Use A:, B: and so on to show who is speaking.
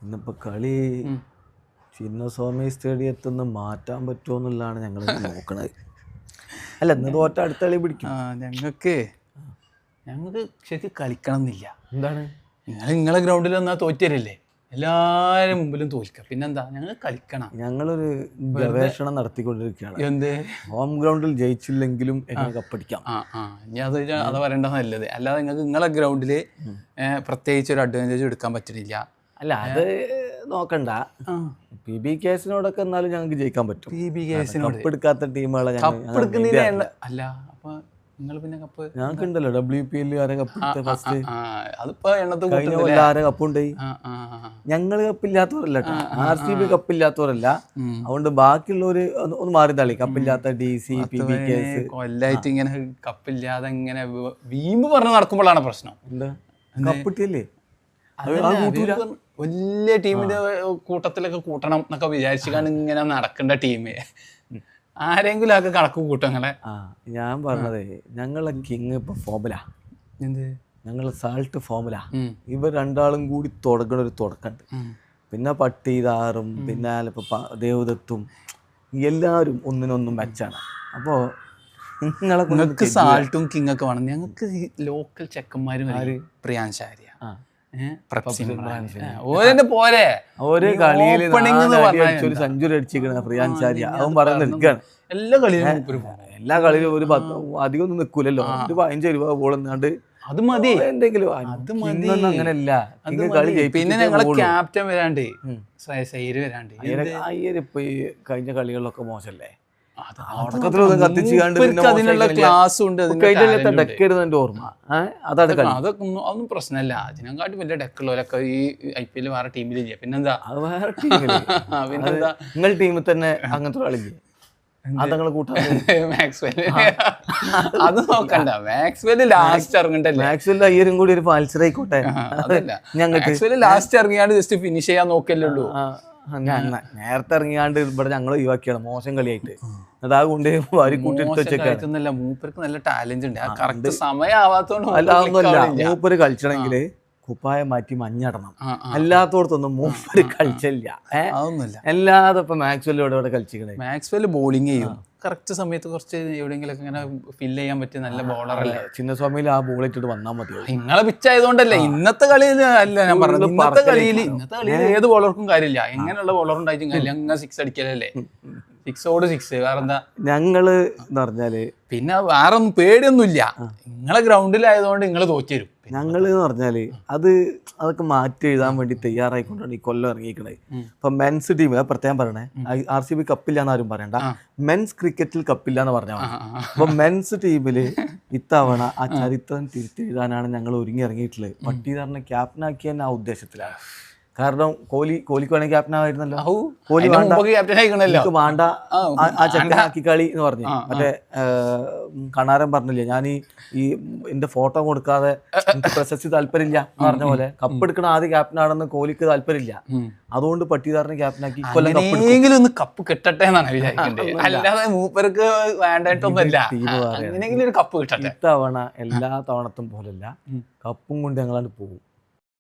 A: ഇന്നിപ്പോൾ കളി ചിന്നസ്വാമി സ്റ്റേഡിയത്തിൽ നിന്ന് മാറ്റാൻ പറ്റുമോ എന്നുള്ളതാണ് ഞങ്ങൾ നോക്കണത്. അല്ല ഇന്ന് തോറ്റ അടുത്ത കളി പിടിക്കും.
B: ഞങ്ങൾക്ക് ശരിക്കും കളിക്കണം എന്നില്ല.
A: എന്താണ്
B: നിങ്ങളെ ഗ്രൗണ്ടിൽ വന്നാൽ തോറ്റരല്ലേ, എല്ലാവരും മുമ്പിലും തോൽക്കുക. പിന്നെന്താ, ഞങ്ങൾ കളിക്കണം.
A: ഞങ്ങളൊരു ഗവേഷണം നടത്തിക്കൊണ്ടിരിക്കുകയാണ്.
B: എന്ത്
A: ഹോം ഗ്രൗണ്ടിൽ ജയിച്ചില്ലെങ്കിലും എങ്ങനെ കപ്പടിക്കാം.
B: ഇനി അത് പറയേണ്ടത് നല്ലത്. അല്ലാതെ നിങ്ങൾക്ക് നിങ്ങളെ ഗ്രൗണ്ടിൽ പ്രത്യേകിച്ച് ഒരു അഡ്വാൻറ്റേജ് എടുക്കാൻ പറ്റുന്നില്ല.
A: അല്ല അത് നോക്കണ്ട. PB കേസിനോടൊക്കെ എന്നാലും ഞങ്ങൾക്ക് ജയിക്കാൻ പറ്റും.
B: PB കേസിനോട്
A: കപ്പെടുക്കാത്ത ടീമുകളെ
B: അല്ല. അപ്പൊ നിങ്ങൾ പിന്നെ കപ്പ്
A: ഞങ്ങൾക്ക് ഉണ്ടല്ലോ WPL ആരെ കപ്പെടുത്ത ഫസ്റ്റ്.
B: അതിപ്പോ എണ്ണത്ത്
A: കഴിഞ്ഞ കൊല്ലം ആരെ കപ്പുണ്ടായി. ഞങ്ങള് കപ്പില്ലാത്തവരല്ല കേട്ടോ, RCB കപ്പില്ലാത്തവരല്ല. അതുകൊണ്ട് ബാക്കിയുള്ളവര് ഒന്ന് മാറി തള്ളി. കപ്പില്ലാത്ത DC PB കേസ്
B: കൊല്ലായിട്ട് ഇങ്ങനെ കപ്പില്ലാതെ ഇങ്ങനെ വീമ്പ് പറഞ്ഞ് നടക്കുമ്പോഴാണ് പ്രശ്നം.
A: എന്താ കപ്പിട്ടിയല്ലേ,
B: വലിയ ടീമിന്റെ കൂട്ടത്തിലൊക്കെ കൂട്ടണം എന്നൊക്കെ വിചാരിച്ചാണ് ഇങ്ങനെ നടക്കേണ്ട ടീം. ആരെങ്കിലും ഒക്കെ കണക്ക് കൂട്ടങ്ങളെ.
A: ഞാൻ പറഞ്ഞതേ, ഞങ്ങളെ കിങ് ഇപ്പൊ ഫോമുല.
B: എന്ത്
A: ഞങ്ങളെ സാൾട്ട് ഫോമുല. ഇവർ രണ്ടാളും കൂടി തുടങ്ങണ ഒരു തുടക്കമുണ്ട്. പിന്നെ പട്ടീദാറും പിന്നെ ഇപ്പൊ ദേവദത്തും എല്ലാവരും ഒന്നിനൊന്നും മെച്ചാണ്. അപ്പോ
B: നിങ്ങൾക്ക് സാൾട്ടും കിങ് ഒക്കെ വേണം. ഞങ്ങൾക്ക് ലോക്കൽ ചെക്കന്മാരും പ്രിയാൻഷ് ആര്യ, പോരെ.
A: ഒരു കളിയിൽ സെഞ്ചുറി അടിച്ചിരിക്കണ പ്രിയാൻഷ് ആര്യ. അവൻ പറഞ്ഞ് നിൽക്കുകയാണ് എല്ലാ കളിയിലും. ഒരു അധികം ഒന്നും നിൽക്കൂലല്ലോ, ഒരു 15-20 ബോൾ എന്നാണ്ട്
B: അത് മതി.
A: എന്തെങ്കിലും അങ്ങനെയല്ല.
B: പിന്നെ ഞങ്ങളെ ക്യാപ്റ്റൻ വരാണ്ട്, സൈര് വരാണ്ട്.
A: അയ്യര് ഇപ്പൊ ഈ കഴിഞ്ഞ കളികളിലൊക്കെ മോശമല്ലേ.
B: അതിനുള്ള ക്ലാസ് ഉണ്ട്.
A: ഓർമ്മ
B: അതൊന്നും പ്രശ്നമല്ല. അതിനെക്കാട്ടി വലിയ ഡെക്കുള്ളവരൊക്കെ ഈ IPL വേറെ ടീമിലില്ല. പിന്നെന്താ,
A: പിന്നെന്താ നിങ്ങൾ ടീമിൽ തന്നെ അങ്ങനത്തെ കളില്ലേ? അതങ്ങള്
B: മാക്സ്വെല് അത് നോക്കണ്ട. മാക്സ്വെല് ലാസ്റ്റ് ഇറങ്ങണ്ടല്ലേ.
A: മാക്സ്വെൽ അയ്യരും കൂടി ഒരു ഫാൽസർ ആയിക്കോട്ടെ.
B: ഞങ്ങൾക്ക് ലാസ്റ്റ് ഇറങ്ങിയാണ്ട് ജസ്റ്റ് ഫിനിഷ് ചെയ്യാൻ നോക്കല്ലേ ഉള്ളൂ.
A: നേരത്തെ ഇറങ്ങിയാണ്ട് ഇവിടെ ഞങ്ങൾ ഒഴിവാക്കിയാണ് മോശം കളിയായിട്ട്. അതുകൊണ്ട്
B: വാരിക്കൂട്ടില്ല. മൂപ്പർക്ക് നല്ല ടാലന്റ് ഉണ്ട്. കറക്റ്റ് സമയമാവാത്തോണ്ട്
A: അല്ലാതൊന്നുമല്ല. മൂപ്പര് കളിച്ചണമെങ്കില് കുപ്പായം മാറ്റി മഞ്ഞടണം. അല്ലാത്തോടത്തൊന്നും മൂപ്പര് കളിച്ചില്ല.
B: അതൊന്നുമില്ല.
A: അല്ലാതെ ഇപ്പൊ മാക്സ്വെല്ലോടെ ഇവിടെ കളിച്ചിക്കണേ.
B: മാക്സ്വെല് ബോളിംഗ് ചെയ്യും കറക്റ്റ് സമയത്ത്. കുറച്ച് എവിടെയെങ്കിലും ഇങ്ങനെ ഫില്ല് ചെയ്യാൻ പറ്റിയ നല്ല ബോളറല്ലേ.
A: ചിന്നസ്വാമിയിൽ ആ ബോൾ ഇട്ടിട്ട് വന്നാൽ മതിയോ.
B: നിങ്ങളെ പിച്ചായതുകൊണ്ടല്ലേ. ഇന്നത്തെ കളിയിൽ അല്ല ഞാൻ പറഞ്ഞത്. ഇന്നത്തെ കളിയിൽ ഏത് ബോളർക്കും കാര്യമില്ല. എങ്ങനെയുള്ള ബോളർ ഉണ്ടായിട്ടും കാര്യമില്ല. അങ്ങനെ 6 അടിക്കലല്ലേ. 6 വേറെന്താ.
A: ഞങ്ങള് എന്ന് പറഞ്ഞാല്
B: പിന്നെ വേറെ ഒന്നും പേടിയൊന്നുമില്ല. നിങ്ങളെ ഗ്രൗണ്ടിലായതുകൊണ്ട് നിങ്ങൾ തോറ്റുതരും.
A: ഞങ്ങള് എന്ന് പറഞ്ഞാല് അതൊക്കെ മാറ്റി എഴുതാൻ വേണ്ടി തയ്യാറായിക്കൊണ്ടാണ് ഈ കൊല്ലം ഇറങ്ങിയിരിക്കണത്. ഇപ്പൊ മെൻസ് ടീം പ്രത്യേകം പറയണേ, RCB കപ്പില്ല എന്നാരും പറയണ്ട. മെൻസ് ക്രിക്കറ്റിൽ കപ്പില്ല എന്ന് പറഞ്ഞാൽ മതി. അപ്പൊ മെൻസ് ടീമില് ഇത്തവണ ആ ചരിത്രം തിരുത്തെഴുതാനാണ് ഞങ്ങൾ ഒരുങ്ങി ഇറങ്ങിയിട്ടുള്ളത്. പട്ടീദാറിനെ ക്യാപ്റ്റനാക്കിയ ആ ഉദ്ദേശത്തിലാണ്. കാരണം കോഹ്ലിക്ക് വേണമെങ്കിൽ ക്യാപ്റ്റൻ ആയിരുന്നല്ലോ. കോഹ്ലി വേണ്ട വേണ്ട ആ ചെക്കനാക്കി കളി എന്ന് പറഞ്ഞു. മറ്റേ കണാരൻ പറഞ്ഞില്ലേ, ഞാൻ ഈ എന്റെ ഫോട്ടോ കൊടുക്കാതെ എനിക്ക് പ്രശസ്തി താല്പര്യമില്ല എന്ന് പറഞ്ഞ പോലെ കപ്പെടുക്കണ ആദ്യ ക്യാപ്റ്റൻ ആണെന്ന് കോഹ്ലിക്ക് താല്പര്യമില്ല. അതുകൊണ്ട് പട്ടീദാറിനെ ക്യാപ്റ്റനാക്കി
B: ഒന്ന് കപ്പ് കിട്ടട്ടെ എന്നാണ് വിചാരിക്കേണ്ടത്. അല്ലാതെ മൂപ്പർക്ക് വേണ്ടായിട്ടൊന്നുമില്ല. ഒരു കപ്പ് കിട്ടട്ടെ.
A: ഇത്തവണ എല്ലാ തവണത്തും പോലല്ല, കപ്പും കൊണ്ട് ഞങ്ങളാണ്ട് പോകും.